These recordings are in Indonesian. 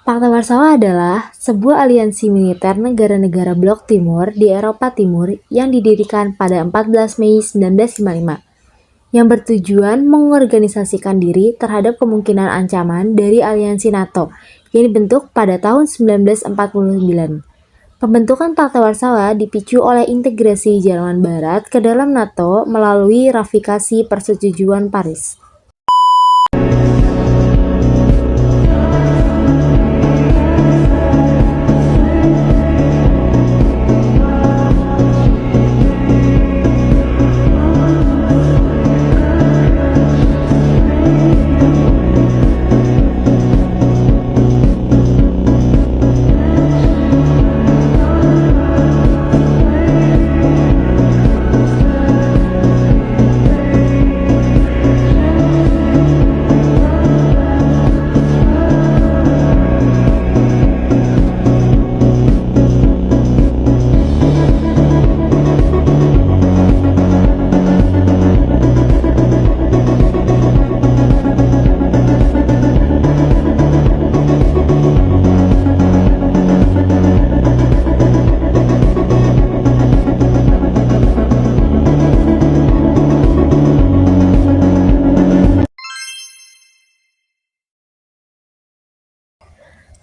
Pakta Warsawa adalah sebuah aliansi militer negara-negara blok timur di Eropa Timur yang didirikan pada 14 Mei 1955, yang bertujuan mengorganisasikan diri terhadap kemungkinan ancaman dari aliansi NATO yang dibentuk pada tahun 1949. Pembentukan Pakta Warsawa dipicu oleh integrasi Jerman Barat ke dalam NATO melalui ratifikasi Persetujuan Paris.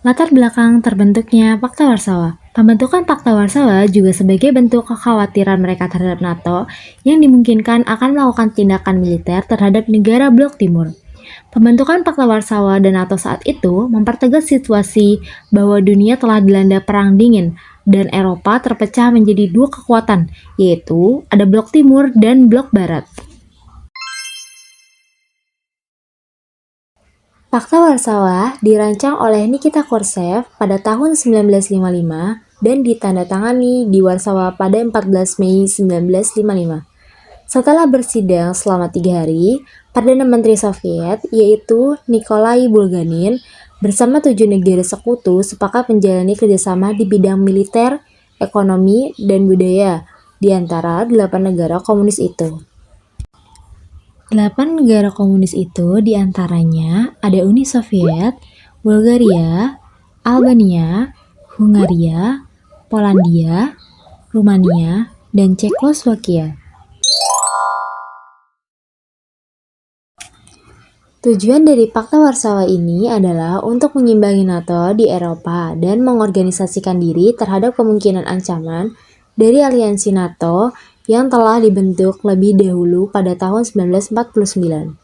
Latar belakang terbentuknya Pakta Warsawa. Pembentukan Pakta Warsawa juga sebagai bentuk kekhawatiran mereka terhadap NATO yang dimungkinkan akan melakukan tindakan militer terhadap negara blok timur. Pembentukan Pakta Warsawa dan NATO saat itu mempertegas situasi bahwa dunia telah dilanda perang dingin dan Eropa terpecah menjadi dua kekuatan, yaitu ada blok timur dan blok barat. Pakta Warsawa dirancang oleh Nikita Khrushchev pada tahun 1955 dan ditandatangani di Warsawa pada 14 Mei 1955. Setelah bersidang selama 3 hari, Perdana Menteri Soviet, yaitu Nikolai Bulganin, bersama 7 negara sekutu sepakat menjalani kerjasama di bidang militer, ekonomi, dan budaya di antara 8 negara komunis itu. 8 negara komunis itu diantaranya ada Uni Soviet, Bulgaria, Albania, Hungaria, Polandia, Rumania, dan Cekoslovakia. Tujuan dari Pakta Warsawa ini adalah untuk mengimbangi NATO di Eropa dan mengorganisasikan diri terhadap kemungkinan ancaman dari aliansi NATO yang telah dibentuk lebih dahulu pada tahun 1949.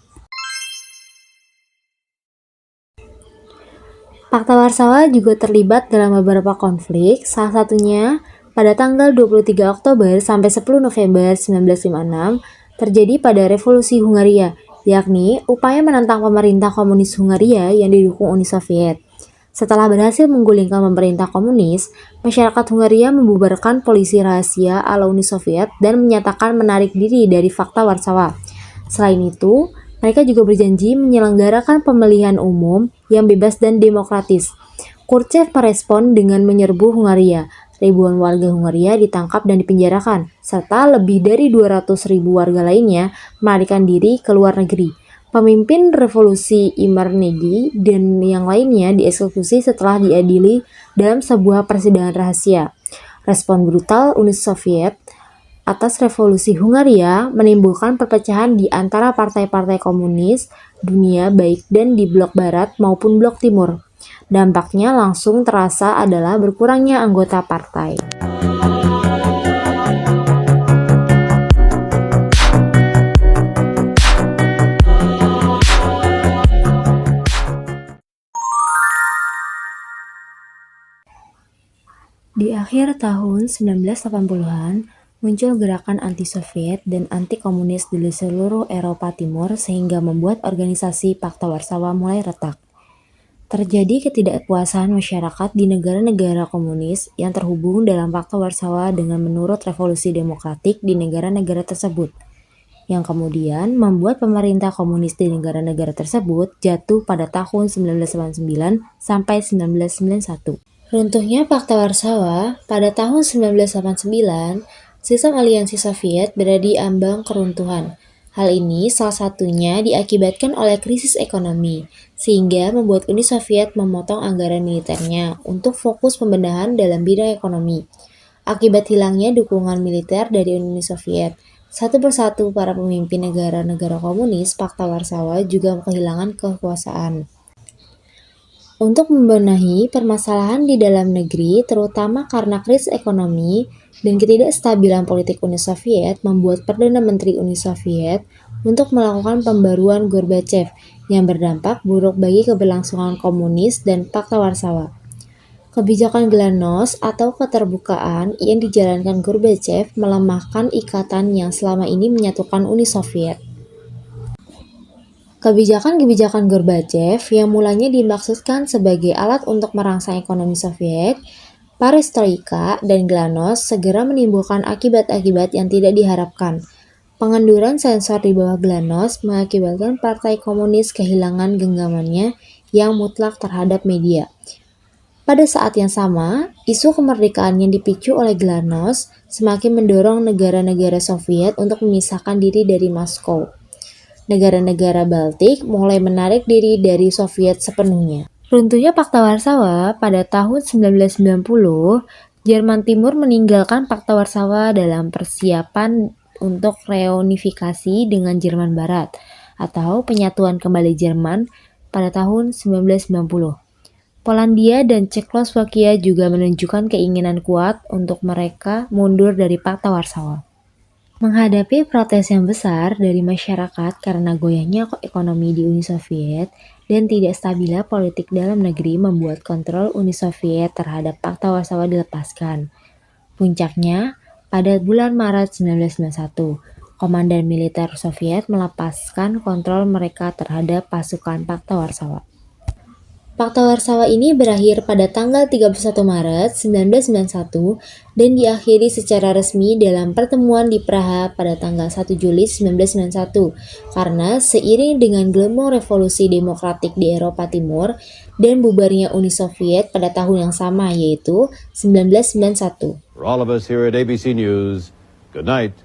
Pakta Warsawa juga terlibat dalam beberapa konflik, salah satunya pada tanggal 23 Oktober sampai 10 November 1956 terjadi pada Revolusi Hungaria, yakni upaya menentang pemerintah komunis Hungaria yang didukung Uni Soviet. Setelah berhasil menggulingkan pemerintah komunis, masyarakat Hungaria membubarkan polisi rahasia ala Uni Soviet dan menyatakan menarik diri dari Pakta Warsawa. Selain itu, mereka juga berjanji menyelenggarakan pemilihan umum yang bebas dan demokratis. Khrushchev merespon dengan menyerbu Hungaria. Ribuan warga Hungaria ditangkap dan dipenjarakan, serta lebih dari 200.000 warga lainnya melarikan diri ke luar negeri. Pemimpin revolusi Imre Nagy dan yang lainnya dieksekusi setelah diadili dalam sebuah persidangan rahasia. Respon brutal Uni Soviet atas revolusi Hungaria menimbulkan perpecahan di antara partai-partai komunis dunia baik dan di blok barat maupun blok timur. Dampaknya langsung terasa adalah berkurangnya anggota partai. Di akhir tahun 1980-an, muncul gerakan anti-Soviet dan anti-komunis di seluruh Eropa Timur sehingga membuat organisasi Pakta Warsawa mulai retak. Terjadi ketidakpuasan masyarakat di negara-negara komunis yang terhubung dalam Pakta Warsawa dengan menurut revolusi demokratik di negara-negara tersebut, yang kemudian membuat pemerintah komunis di negara-negara tersebut jatuh pada tahun 1989 sampai 1991. Runtuhnya Pakta Warsawa pada tahun 1989, sistem aliansi Soviet berada di ambang keruntuhan. Hal ini salah satunya diakibatkan oleh krisis ekonomi, sehingga membuat Uni Soviet memotong anggaran militernya untuk fokus pembenahan dalam bidang ekonomi. Akibat hilangnya dukungan militer dari Uni Soviet, satu persatu para pemimpin negara-negara komunis Pakta Warsawa juga kehilangan kekuasaan. Untuk membenahi permasalahan di dalam negeri, terutama karena krisis ekonomi dan ketidakstabilan politik Uni Soviet, membuat Perdana Menteri Uni Soviet untuk melakukan pembaruan Gorbachev yang berdampak buruk bagi keberlangsungan komunis dan Pakta Warsawa. Kebijakan Glasnost atau keterbukaan yang dijalankan Gorbachev melemahkan ikatan yang selama ini menyatukan Uni Soviet. Kebijakan-kebijakan Gorbachev yang mulanya dimaksudkan sebagai alat untuk merangsang ekonomi Soviet, perestroika dan Glasnost segera menimbulkan akibat-akibat yang tidak diharapkan. Pengenduran sensor di bawah Glasnost mengakibatkan Partai Komunis kehilangan genggamannya yang mutlak terhadap media. Pada saat yang sama, isu kemerdekaan yang dipicu oleh Glasnost semakin mendorong negara-negara Soviet untuk memisahkan diri dari Moskow. Negara-negara Baltik mulai menarik diri dari Soviet sepenuhnya. Runtuhnya Pakta Warsawa pada tahun 1990, Jerman Timur meninggalkan Pakta Warsawa dalam persiapan untuk reunifikasi dengan Jerman Barat atau penyatuan kembali Jerman pada tahun 1990. Polandia dan Cekoslowakia juga menunjukkan keinginan kuat untuk mereka mundur dari Pakta Warsawa. Menghadapi protes yang besar dari masyarakat karena goyahnya ekonomi di Uni Soviet dan tidak stabilnya politik dalam negeri membuat kontrol Uni Soviet terhadap Pakta Warsawa dilepaskan. Puncaknya, pada bulan Maret 1991, komandan militer Soviet melepaskan kontrol mereka terhadap pasukan Pakta Warsawa. Pakta Warsawa ini berakhir pada tanggal 31 Maret 1991 dan diakhiri secara resmi dalam pertemuan di Praha pada tanggal 1 Juli 1991 karena seiring dengan gelombang revolusi demokratik di Eropa Timur dan bubarnya Uni Soviet pada tahun yang sama yaitu 1991. For all of us here at ABC News, good night.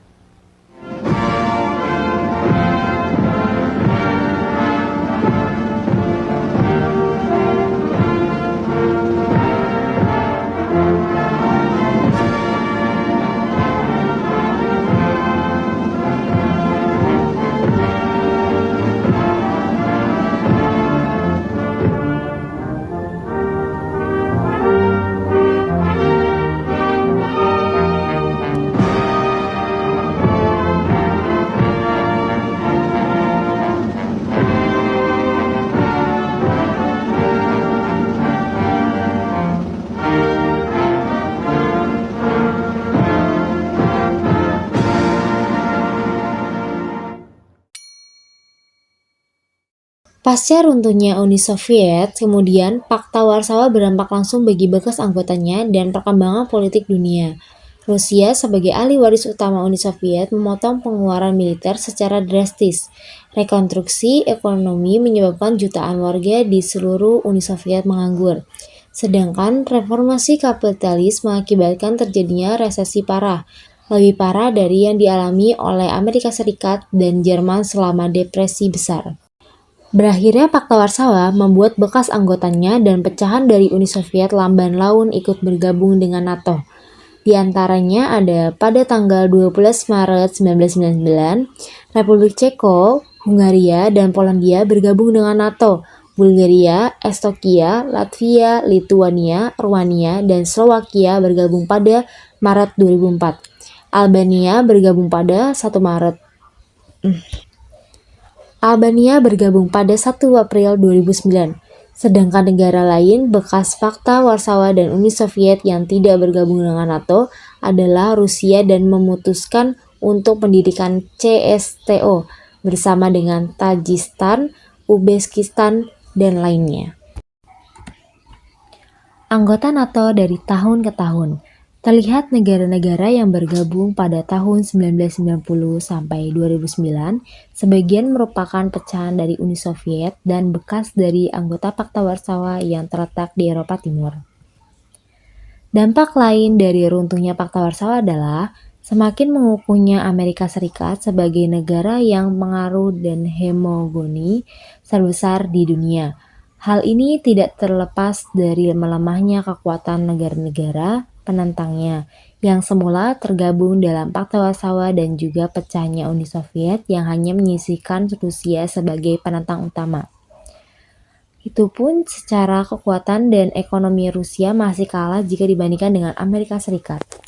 Pasca runtuhnya Uni Soviet, kemudian Pakta Warsawa berdampak langsung bagi bekas anggotanya dan perkembangan politik dunia. Rusia sebagai ahli waris utama Uni Soviet memotong pengeluaran militer secara drastis. Rekonstruksi ekonomi menyebabkan jutaan warga di seluruh Uni Soviet menganggur. Sedangkan reformasi kapitalis mengakibatkan terjadinya resesi parah, lebih parah dari yang dialami oleh Amerika Serikat dan Jerman selama depresi besar. Berakhirnya Pakta Warsawa membuat bekas anggotanya dan pecahan dari Uni Soviet lamban laun ikut bergabung dengan NATO. Di antaranya ada pada tanggal 12 Maret 1999, Republik Ceko, Hungaria, dan Polandia bergabung dengan NATO. Bulgaria, Estonia, Latvia, Lituania, Rumania, dan Slovakia bergabung pada Maret 2004. Albania bergabung pada 1 Maret. Albania bergabung pada 1 April 2009, sedangkan negara lain bekas Pakta Warsawa dan Uni Soviet yang tidak bergabung dengan NATO adalah Rusia dan memutuskan untuk mendirikan CSTO bersama dengan Tajikistan, Uzbekistan, dan lainnya. Anggota NATO dari tahun ke tahun. Terlihat negara-negara yang bergabung pada tahun 1990 sampai 2009, sebagian merupakan pecahan dari Uni Soviet dan bekas dari anggota Pakta Warsawa yang terletak di Eropa Timur. Dampak lain dari runtuhnya Pakta Warsawa adalah Semakin mengukuhnya Amerika Serikat sebagai negara yang pengaruh dan hegemoni terbesar di dunia. Hal ini tidak terlepas dari melemahnya kekuatan negara-negara penentangnya yang semula tergabung dalam Pakta Warsawa dan juga pecahnya Uni Soviet yang hanya menyisihkan Rusia sebagai penentang utama. Itu pun secara kekuatan dan ekonomi Rusia masih kalah jika dibandingkan dengan Amerika Serikat.